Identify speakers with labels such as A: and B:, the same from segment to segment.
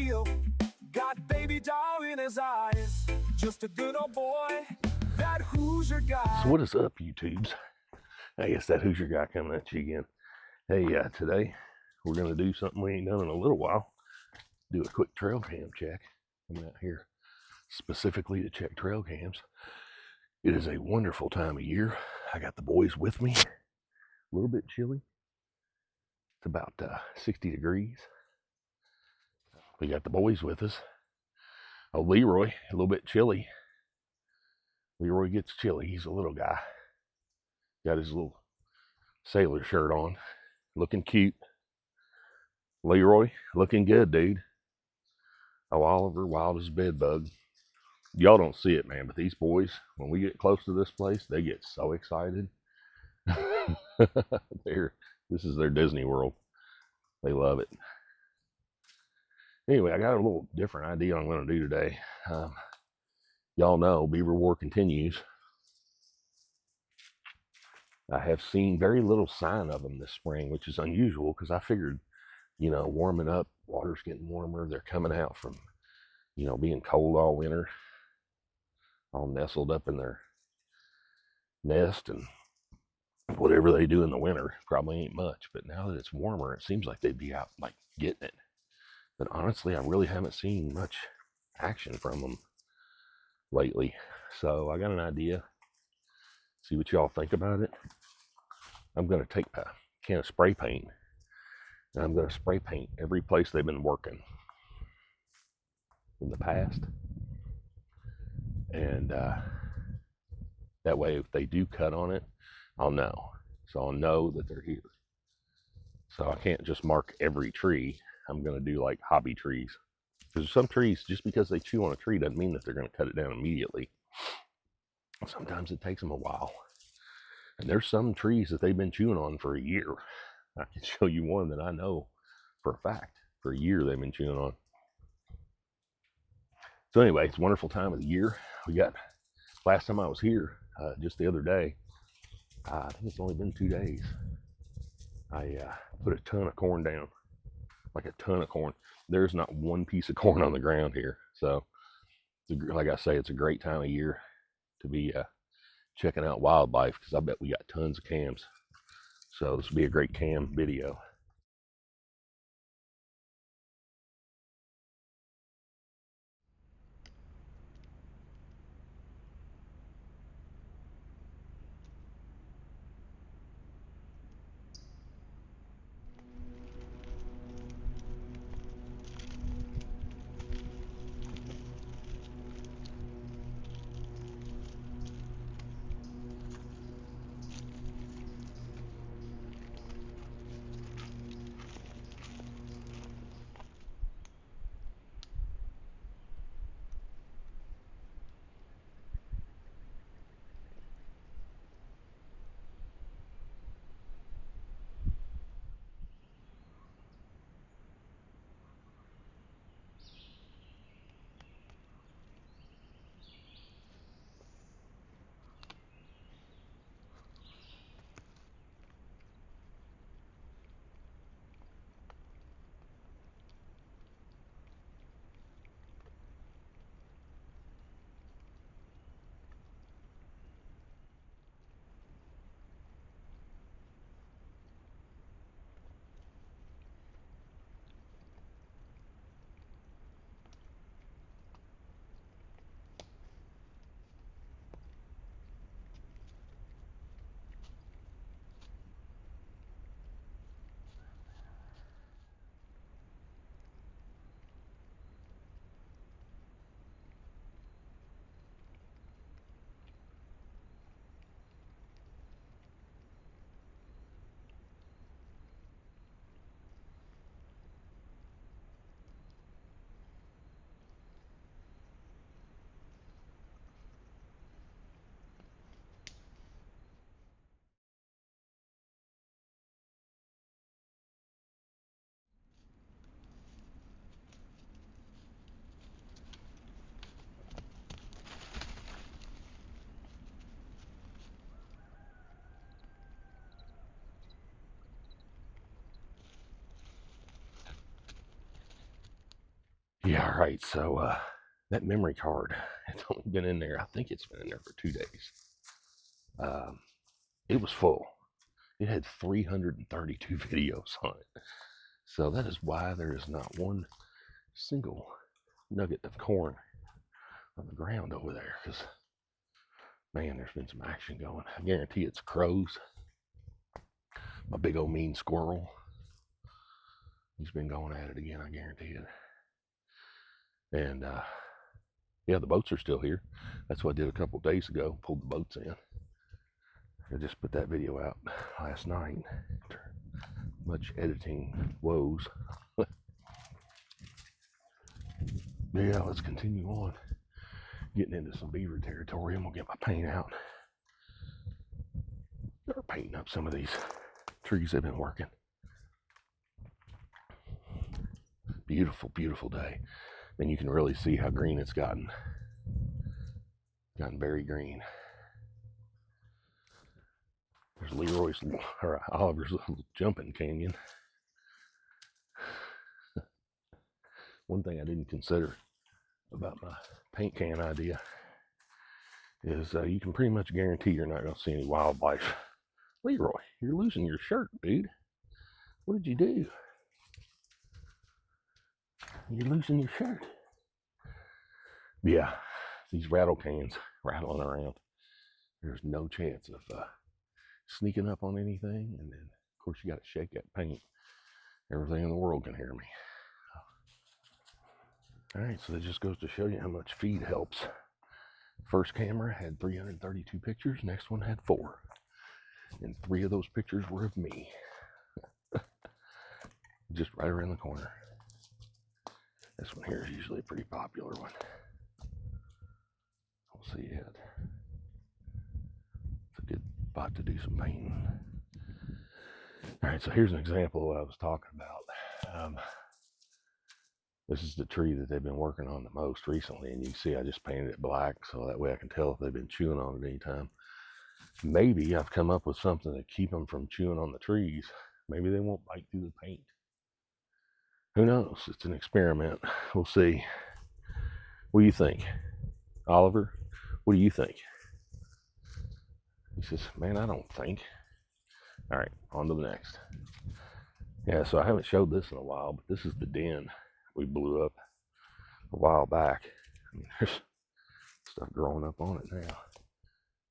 A: real. Got baby doll in his eyes. Just a good old boy, that Hoosier guy.
B: So what is up, YouTubes? I guess that Hoosier guy coming at you again. Hey, today we're going to do something we ain't done in a little while. Do a quick trail cam check. I'm out here specifically to check trail cams. It is a wonderful time of year. I got the boys with me. A little bit chilly. It's about 60 degrees. We got the boys with us. Oh, Leroy, a little bit chilly. Leroy gets chilly. He's a little guy. Got his little sailor shirt on. Looking cute. Leroy, looking good, dude. Oh, Oliver, wild as a bed bug. Y'all don't see it, man, but these boys, when we get close to this place, they get so excited. This is their Disney World. They love it. Anyway, I got a little different idea I'm going to do today. Y'all know Beaver War continues. I have seen very little sign of them this spring, which is unusual because I figured, warming up, water's getting warmer. They're coming out from, being cold all winter, all nestled up in their nest, and whatever they do in the winter probably ain't much. But now that it's warmer, it seems like they'd be out like getting it. But honestly, I really haven't seen much action from them lately. So I got an idea. See what y'all think about it. I'm going to take a can of spray paint, and I'm going to spray paint every place they've been working in the past. And that way, if they do cut on it, I'll know. So I'll know that they're here. So I can't just mark every tree. I'm going to do like hobby trees. Because some trees, just because they chew on a tree doesn't mean that they're going to cut it down immediately. Sometimes it takes them a while. And there's some trees that they've been chewing on for a year. I can show you one that I know for a fact. For a year they've been chewing on. So anyway, it's a wonderful time of the year. We got, last time I was here, just the other day, I think it's only been 2 days, I put a ton of corn down. Like a ton of corn. There's not one piece of corn on the ground here. So, like I say, it's a great time of year to be checking out wildlife, because I bet we got tons of cams. So this will be a great cam video. Yeah, all right. So that memory card, it's only been in there. I think it's been in there for 2 days. It was full. It had 332 videos on it. So that is why there is not one single nugget of corn on the ground over there. Because, man, there's been some action going. I guarantee it's crows. My big old mean squirrel. He's been going at it again, I guarantee it. And, yeah, the boats are still here. That's what I did a couple of days ago, pulled the boats in. I just put that video out last night after much editing woes. Yeah, let's continue on. Getting into some beaver territory. I'm gonna get my paint out. Start painting up some of these trees they've been working. Beautiful, beautiful day. And you can really see how green it's gotten. Gotten very green. There's Leroy's, or Oliver's little jumping canyon. One thing I didn't consider about my paint can idea is you can pretty much guarantee you're not going to see any wildlife. Leroy, you're losing your shirt, dude. What did you do? You're losing your shirt. Yeah, these rattle cans rattling around. There's no chance of sneaking up on anything. And then, of course, you got to shake that paint. Everything in the world can hear me. All right, so that just goes to show you how much feed helps. First camera had 332 pictures. Next one had 4. And 3 of those pictures were of me. Just right around the corner. This one here is usually a pretty popular one. We'll see it. It's a good spot to do some painting. All right, so here's an example of what I was talking about. This is the tree that they've been working on the most recently, and you can see I just painted it black so that way I can tell if they've been chewing on it anytime. Maybe I've come up with something to keep them from chewing on the trees. Maybe they won't bite through the paint. Who knows? It's an experiment. We'll see. What do you think? Oliver, what do you think? He says, man, I don't think. All right, on to the next. Yeah, so I haven't showed this in a while, but this is the den we blew up a while back. I mean, there's stuff growing up on it now.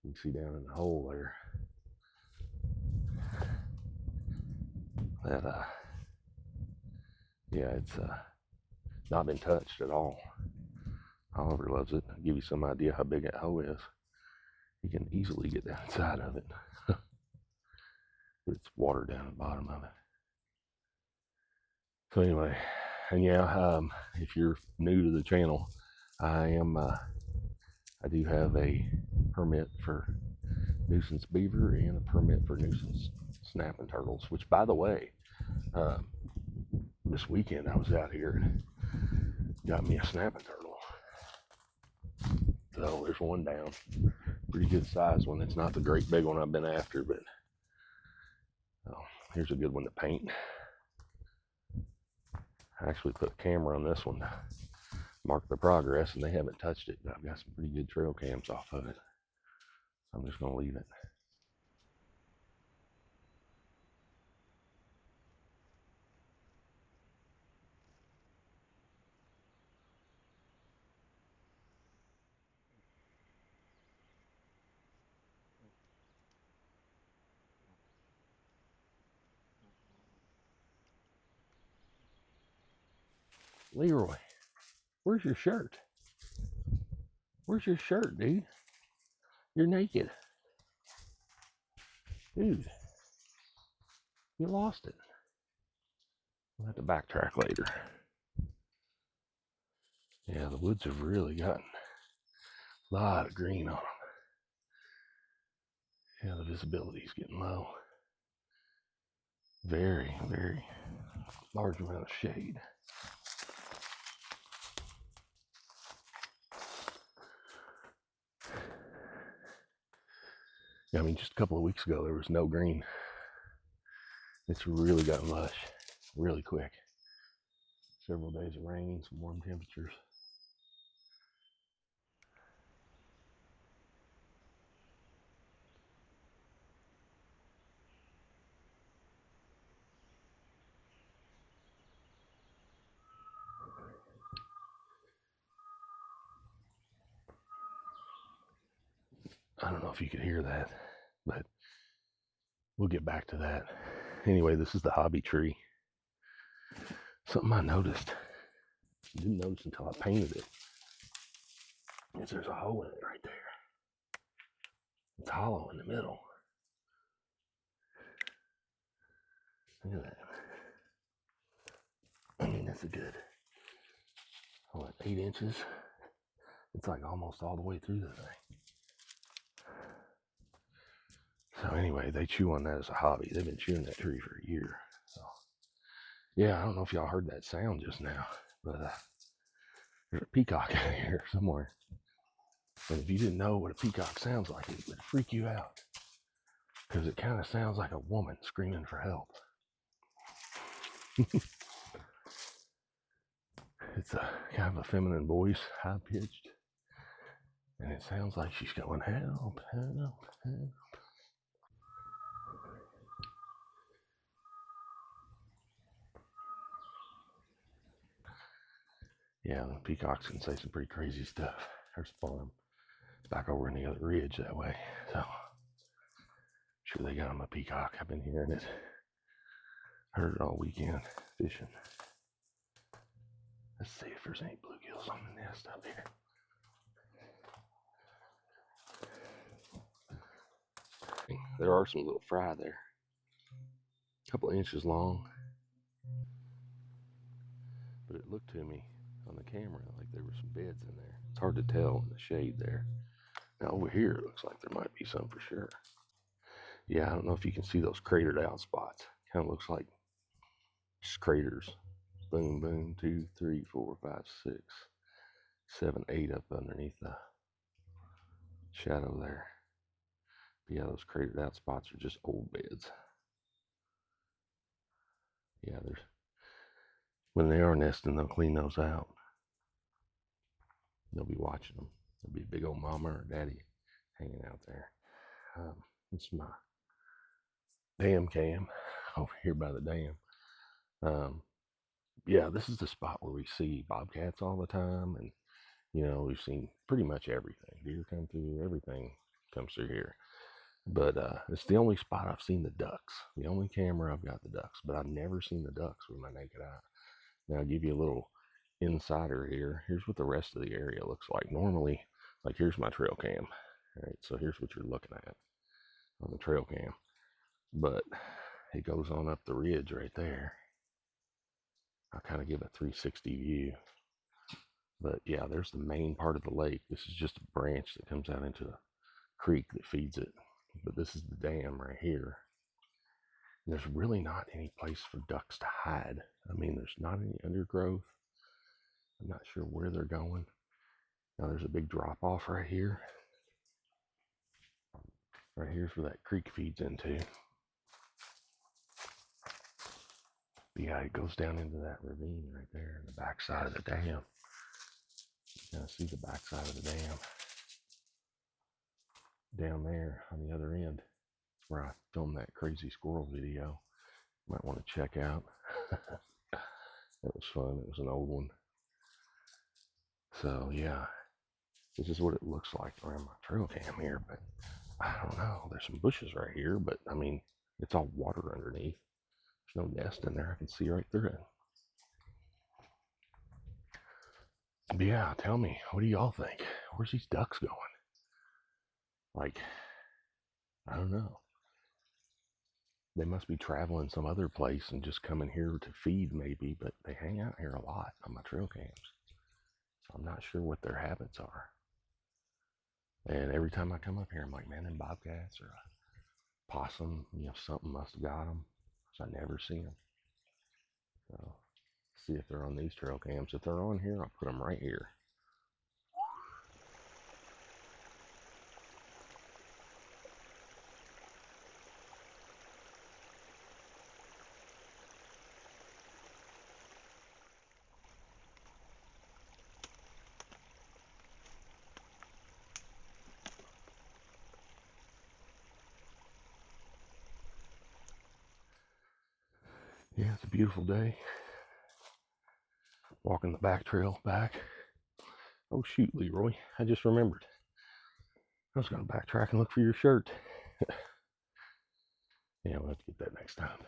B: You can see down in the hole there. That, yeah, it's not been touched at all. Oliver loves it. I'll give you some idea how big that hole is. You can easily get down inside of it. It's water down at the bottom of it. So anyway, and yeah, if you're new to the channel, I do have a permit for nuisance beaver and a permit for nuisance snapping turtles, which, by the way, this weekend I was out here and got me a snapping turtle. So there's one down, pretty good size one. It's not the great big one I've been after, but here's a good one to paint. I actually put a camera on this one to mark the progress, and they haven't touched it, but I've got some pretty good trail cams off of it. I'm just going to leave it. Leroy, where's your shirt? Where's your shirt, dude? You're naked. Dude, you lost it. We'll have to backtrack later. Yeah, the woods have really gotten a lot of green on them. Yeah, the visibility is getting low. Very, very large amount of shade. Yeah, I mean, just a couple of weeks ago, there was no green. It's really gotten lush really quick. Several days of rain, some warm temperatures. I don't know if you could hear that, but we'll get back to that. Anyway, this is the hobby tree. Something I noticed, didn't notice until I painted it, is there's a hole in it right there. It's hollow in the middle. Look at that. I mean, that's a good, 8 inches. It's like almost all the way through the thing. So anyway, they chew on that as a hobby. They've been chewing that tree for a year. So yeah, I don't know if y'all heard that sound just now, but there's a peacock out here somewhere. And if you didn't know what a peacock sounds like, it would freak you out, because it kind of sounds like a woman screaming for help. It's a kind of a feminine voice, high pitched, and it sounds like she's going, help, help, help. Yeah, the peacocks can say some pretty crazy stuff. There's a farm back over in the other ridge that way. So, sure they got them a peacock. I've been hearing it. Heard it all weekend fishing. Let's see if there's any bluegills on the nest up here. There are some little fry there. A couple of inches long. But it looked to me on the camera like there were some beds in there. It's hard to tell in the shade there. Now over here it looks like there might be some for sure. Yeah, I don't know if you can see those cratered out spots. Kind of looks like just craters. Boom, boom, 2, 3, 4, 5, 6, 7, 8 up underneath the shadow there. But yeah, those cratered out spots are just old beds. Yeah, there's, when they are nesting, they'll clean those out. They'll be watching them. There'll be a big old mama or daddy hanging out there. This is my dam cam over here by the dam. Yeah, this is the spot where we see bobcats all the time, and you know, we've seen pretty much everything. Deer come through, everything comes through here. But it's the only spot I've seen the ducks. The only camera I've got the ducks, but I've never seen the ducks with my naked eye. Now I'll give you a little insider here. Here's what the rest of the area looks like. Normally, like here's my trail cam. All right, so here's what you're looking at on the trail cam. But it goes on up the ridge right there. I'll kind of give a 360 view. But yeah, there's the main part of the lake. This is just a branch that comes out into a creek that feeds it. But this is the dam right here. And there's really not any place for ducks to hide. I mean, there's not any undergrowth. I'm not sure where they're going. Now there's a big drop off right here. Right here's where that creek feeds into. But yeah, it goes down into that ravine right there in the backside of the dam. You kind of see the backside of the dam. Down there on the other end where I filmed that crazy squirrel video. You might want to check out. That was fun. It was an old one. So yeah, this is what it looks like around my trail cam here. But I don't know. There's some bushes right here, but I mean, it's all water underneath. There's no nest in there. I can see right through it. But yeah, tell me, what do y'all think? Where's these ducks going? Like, I don't know. They must be traveling some other place and just coming here to feed maybe, but they hang out here a lot on my trail cams. So I'm not sure what their habits are. And every time I come up here, I'm like, man, them bobcats or a possum, you know, something must have got them. So I never see them. So see if they're on these trail cams. If they're on here, I'll put them right here. Yeah, it's a beautiful day. Walking the back trail back. Oh shoot, Leroy, I just remembered. I was going to backtrack and look for your shirt. Yeah, we'll have to get that next time.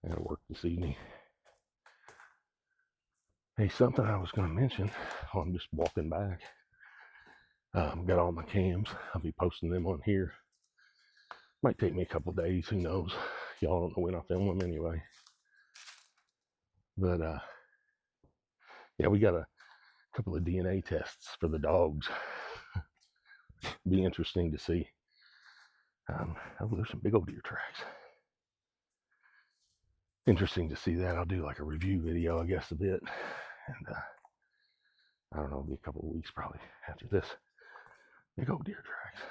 B: I gotta work this evening. Hey, something I was going to mention while I'm just walking back. Got all my cams. I'll be posting them on here. Might take me a couple days, who knows. Y'all don't know when I film them anyway. But yeah, we got a couple of DNA tests for the dogs. Be interesting to see. Oh, there's some big old deer tracks. Interesting to see that. I'll do like a review video, I guess, a bit. And I don't know, it'll be a couple of weeks probably after this. Big old deer tracks.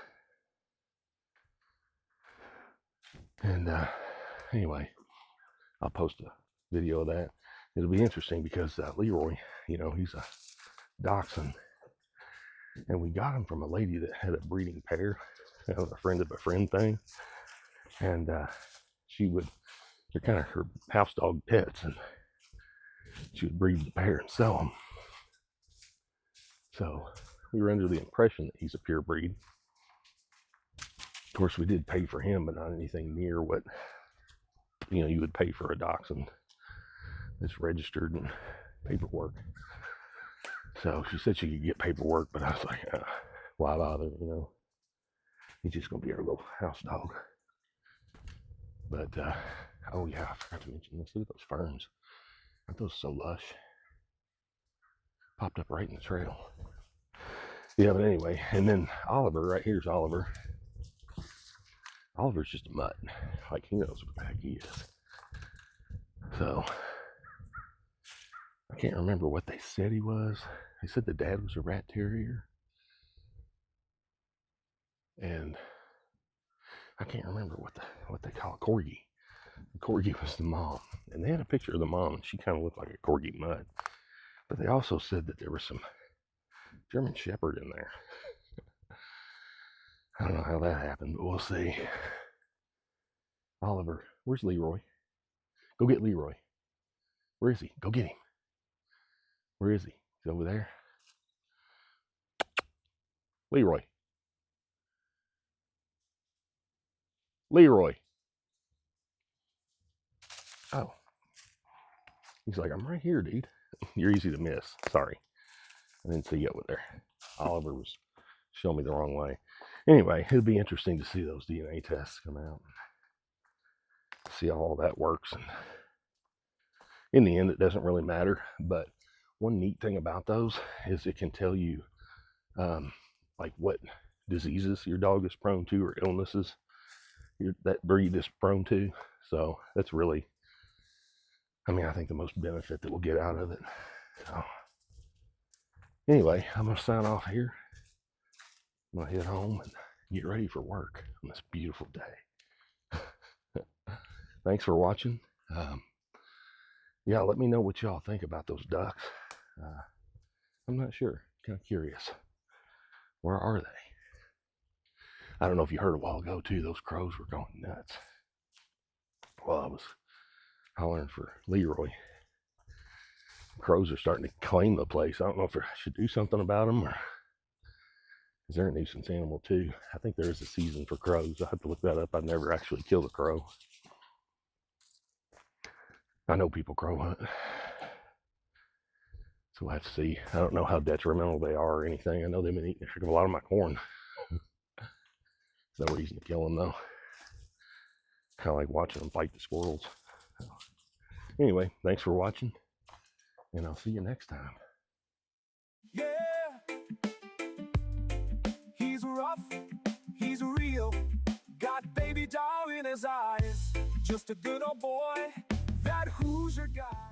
B: And anyway, I'll post a video of that. It'll be interesting because Leroy, you know, he's a dachshund. And we got him from a lady that had a breeding pair. That was a friend of a friend thing. And they're kind of her house dog pets. And she would breed the pair and sell them. So we were under the impression that he's a pure breed. Of course, we did pay for him, but not anything near what, you know, you would pay for a dachshund that's registered and paperwork. So she said she could get paperwork, but I was like, why bother, you know? He's just going to be our little house dog. But, oh yeah, I forgot to mention this. Look at those ferns. Aren't those so lush? Popped up right in the trail. Yeah, but anyway, and then Oliver, right here's Oliver. Oliver's just a mutt. Like, he knows what the heck he is. So, I can't remember what they said he was. They said the dad was a rat terrier. And I can't remember what they call it, corgi. The corgi was the mom. And they had a picture of the mom, and she kind of looked like a corgi mutt. But they also said that there was some German Shepherd in there. I don't know how that happened, but we'll see. Oliver, where's Leroy? Go get Leroy. Where is he? Go get him. Where is he? He's over there. Leroy. Leroy. Oh. He's like, I'm right here, dude. You're easy to miss. Sorry. I didn't see you over there. Oliver was showing me the wrong way. Anyway, it'll be interesting to see those DNA tests come out. See how all that works. And in the end, it doesn't really matter. But one neat thing about those is it can tell you like what diseases your dog is prone to or illnesses that breed is prone to. So that's really, I mean, I think the most benefit that we'll get out of it. So anyway, I'm going to sign off here. I'm going to head home and get ready for work on this beautiful day. Thanks for watching. Yeah, let me know what y'all think about those ducks. I'm not sure. Kind of curious. Where are they? I don't know if you heard a while ago too, those crows were going nuts. Well, I was hollering for Leroy. Crows are starting to claim the place. I don't know if I should do something about them, or is there a nuisance animal too? I think there is a season for crows. I have to look that up. I've never actually killed a crow. I know people crow hunt, so we'll have to see. I don't know how detrimental they are or anything. I know they've been eating a heck of a lot of my corn. There's no reason to kill them though. Kind of like watching them fight the squirrels. So, anyway, thanks for watching, and I'll see you next time.
A: Yeah, he's rough, he's real, got baby doll in his eyes, just a good old boy, that Hoosier guy.